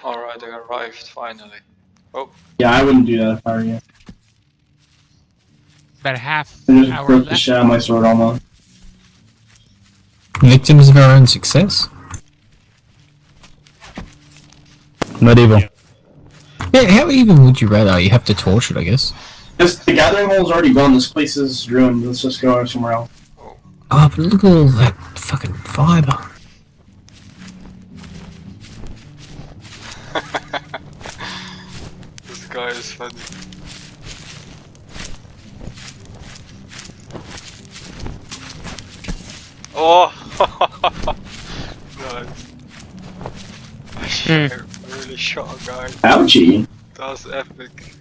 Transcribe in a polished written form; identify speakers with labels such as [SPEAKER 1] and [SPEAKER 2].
[SPEAKER 1] Alright, I arrived finally. Oh,
[SPEAKER 2] Yeah, I wouldn't do that if I were you.
[SPEAKER 3] About a half
[SPEAKER 2] I just
[SPEAKER 3] hour
[SPEAKER 2] broke the
[SPEAKER 3] left.
[SPEAKER 2] shit out of my sword almost.
[SPEAKER 4] Victims of our own success. Not evil. Yeah, how evil would you rather? You have to torture it, I guess.
[SPEAKER 2] Because the gathering hole is already gone, this place is ruined, let's just go somewhere else.
[SPEAKER 4] Oh, but look at all that fucking fiber.
[SPEAKER 1] this guy is funny. Oh! Nice. I really shot a guy.
[SPEAKER 2] Ouchie!
[SPEAKER 1] That was epic.